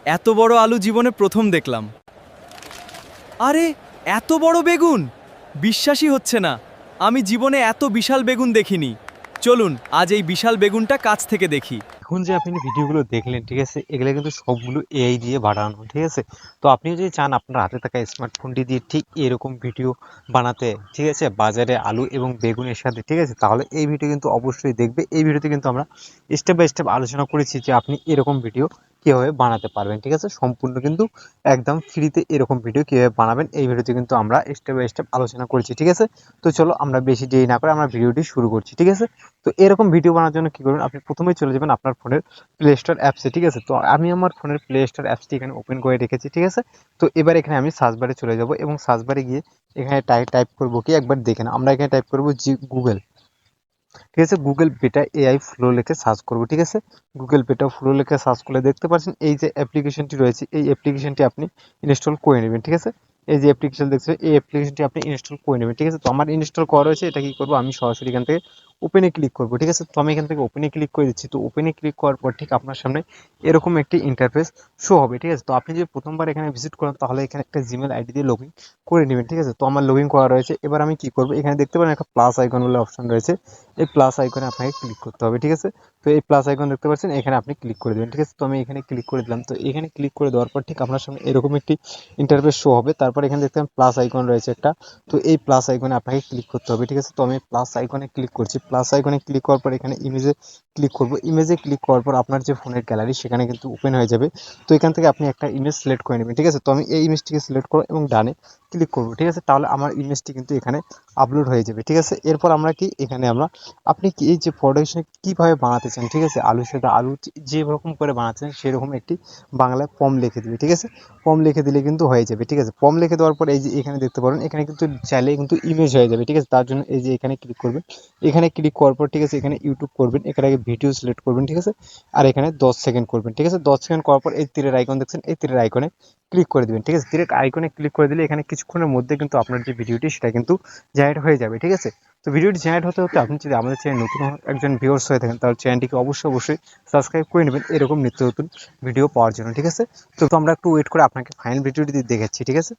এত বড় আলু জীবনে প্রথম দেখলাম। আরে, এত বড় বেগুন! বিশ্বাসই হচ্ছে না। আমি জীবনে এত বিশাল বেগুন দেখিনি। চলুন আজ এই বিশাল বেগুনটা কাছ থেকে দেখি। এখন যে আপনি ভিডিওগুলো দেখলেন, ঠিক আছে, এগুলো কিন্তু সবগুলো এআই দিয়ে বানানো, ঠিক আছে। তো আপনি যদি চান আপনার হাতে থাকা স্মার্টফোনটি দিয়ে ঠিক এরকম ভিডিও বানাতে, ঠিক আছে, বাজারে আলু এবং বেগুনের সাথে, ঠিক আছে, তাহলে এই ভিডিও কিন্তু অবশ্যই দেখবে। এই ভিডিওতে কিন্তু আমরা স্টেপ বাই স্টেপ আলোচনা করেছি যে আপনি এরকম ভিডিও কীভাবে বানাতে পারবেন, ঠিক আছে, সম্পূর্ণ কিন্তু একদম ফ্রিতে এরকম ভিডিও কীভাবে বানাবেন এই ভিডিওতে কিন্তু আমরা স্টেপ বাই স্টেপ আলোচনা করেছি, ঠিক আছে। তো চলো আমরা বেশি দেরি না করে আমরা ভিডিওটি শুরু করছি, ঠিক আছে। তো এরকম ভিডিও বানানোর জন্য কি করবেন, আপনি প্রথমেই চলে যাবেন আপনার ফোনের প্লে স্টোর অ্যাপসে, ঠিক আছে। তো আমি আমার ফোনের প্লে স্টোর অ্যাপসটি এখানে ওপেন করে রেখেছি, ঠিক আছে। তো এবার এখানে আমি সার্চ বারে চলে যাব এবং সার্চ বারে গিয়ে এখানে টাইপ করবো কি, একবার দেখেন, আমরা এখানে টাইপ করবো গুগল, ঠিক আছে। গুগল বেটা এআই ফ্লো লিখে সার্চ করবো, ঠিক আছে। গুগল বেটা ফ্লো লিখে সার্চ করলে দেখতে পাচ্ছেন এই যে অ্যাপ্লিকেশনটি রয়েছে, এই অ্যাপ্লিকেশনটি আপনি ইনস্টল করে নেবেন, ঠিক আছে। এই যে অ্যাপ্লিকেশন দেখছেন, এই অ্যাপ্লিকেশনটি আপনি ইনস্টল করে নেবেন, ঠিক আছে। তো আমার ইনস্টল করা রয়েছে, এটা কি করবো, আমি সরাসরি এখান থেকে ওপেনে ক্লিক করবো, ঠিক আছে। তো আমি এখান থেকে ওপেনে ক্লিক করে দিচ্ছি। তো ওপেনে ক্লিক করার পর ঠিক আপনার সামনে এরকম একটি ইন্টারফেস শো হবে, ঠিক আছে। তো আপনি যদি প্রথমবার এখানে ভিজিট করেন তাহলে এখানে একটা জিমেল আইডি দিয়ে লগ ইন করে নেবেন, ঠিক আছে। তো আমার লগ ইন করা রয়েছে। এবার আমি কি করবো, এখানে দেখতে পারেন একটা প্লাস আইকন বলে অপশন রয়েছে, এই প্লাস আইকনে আপনাকে ক্লিক করতে হবে, ঠিক আছে। তো এই প্লাস আইকন দেখতে পাচ্ছেন, এখানে আপনি ক্লিক করে দেবেন, ঠিক আছে। তো আমি এখানে ক্লিক করে দিলাম। তো এখানে ক্লিক করে দেওয়ার পর ঠিক আপনার সামনে এরকম একটি ইন্টারফেস শো হবে। তারপর এখানে দেখতে পাবেন প্লাস আইকন রয়েছে একটা, তো এই প্লাস আইকনে আপনাকে ক্লিক করতে হবে, ঠিক আছে। তো আমি প্লাস আইকনে ক্লিক করছি। প্লাস আইকনে ক্লিক করার পর এখানে ইমেজে ক্লিক করব। ইমেজে ক্লিক করার পর আপনার যে ফোনের গ্যালারি সেখানে কিন্তু ওপেন হয়ে যাবে। তো এখান থেকে আপনি একটা ইমেজ সিলেক্ট করে নেবেন, ঠিক আছে। তো আমি এই ইমেজটিকে সিলেক্ট করব এবং ডানে ক্লিক করব, ঠিক আছে। তাহলে আমার ইমেজটি কিন্তু এখানে আপলোড হয়ে যাবে, ঠিক আছে। এরপর আমরা কি এখানে আমরা আপনি কি এই যে প্রোডাকশন কীভাবে বানাতে চান, ঠিক আছে, আলুর সাথে আলু যেরকম করে বানাচ্ছেন সেরকম একটি বাংলায় পম লিখে দিবে, ঠিক আছে। পম লিখে দিলে কিন্তু হয়ে যাবে, ঠিক আছে। পম লিখে দেওয়ার পর এই যে এখানে দেখতে পারেন, এখানে কিন্তু চাইলে কিন্তু ইমেজ হয়ে যাবে, ঠিক আছে। তার জন্য এই যে এখানে ক্লিক করবেন। এখানে ক্লিক করার পর, ঠিক আছে, এখানে ইউটিউব করবেন, এখানে আগে ভিডিও সিলেক্ট করবেন, ঠিক আছে। আর এখানে 10 সেকেন্ড করবেন, ঠিক আছে। 10 সেকেন্ড করার পর এই তীরের আইকন দেখছেন, এই তীরের আইকনে ক্লিক করে দিবেন, ঠিক আছে। তীরের আইকনে ক্লিক করে দিলে এখানে কিছুক্ষণের মধ্যে কিন্তু আপনার যে ভিডিওটি সেটা কিন্তু জেনারেট হয়ে যাবে, ঠিক আছে। তো ভিডিওটি জেনারেট হতে হতে আপনি যদি আমাদের চ্যানেল নতুন একজন ভিউয়ার্স হয়ে থাকেন তাহলে চ্যানেলটিকে অবশ্যই সাবস্ক্রাইব করে নেবেন এরকম নিত্য নতুন ভিডিও পাওয়ার জন্য, ঠিক আছে। তো আমরা একটু ওয়েট করে আপনাকে ফাইনাল ভিডিওটি দেখাচ্ছি, ঠিক আছে।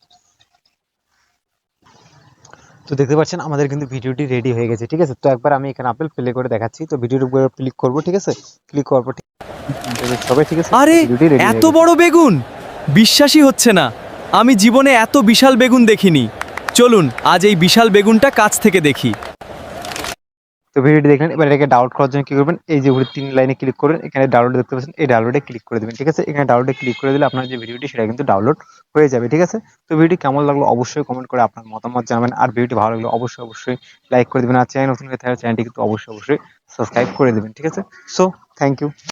তো দেখতে পাচ্ছেন আমাদের কিন্তু ভিডিওটি রেডি হয়ে গেছে, ঠিক আছে। তো একবার আমি এখানে আপেল প্লে করে দেখাচ্ছি। তো ভিডিওর উপরে ক্লিক করবো, ঠিক আছে। ক্লিক করার পর সবাই, ঠিক আছে, আরে, ভিডিওটি রেডি এত হয়ে গেছে। বড় বেগুন! বিশ্বাসই হচ্ছে না। আমি জীবনে এত বিশাল বেগুন দেখিনি। চলুন আজ এই বিশাল বেগুনটা কাছ থেকে দেখি। তো ভিডিওটি দেখলেন, এবার এটাকে ডাউনলোড করার জন্য কি করবেন, এই যে উপরে 3 লাইনে ক্লিক করবেন, এখানে ডাউনলোড দেখতে পাচ্ছেন, এই ডাউনলোডে ক্লিক করে দেবেন, ঠিক আছে। এখানে ডাউনলোডে ক্লিক করে দিলে আপনার যে ভিডিওটি সেটা কিন্তু ডাউনলোড হয়ে যাবে, ঠিক আছে। তো ভিডিওটি কেমন লাগলো অবশ্যই কমেন্ট করে আপনার মতামত জানাবেন। আর ভিডিওটি ভালো লাগলো অবশ্যই লাইক করে দেবেন। আর চ্যানেল নতুন হয়ে থাকলে চ্যানেলটি কিন্তু অবশ্যই সাবস্ক্রাইব করে দেবেন, ঠিক আছে। So thank you.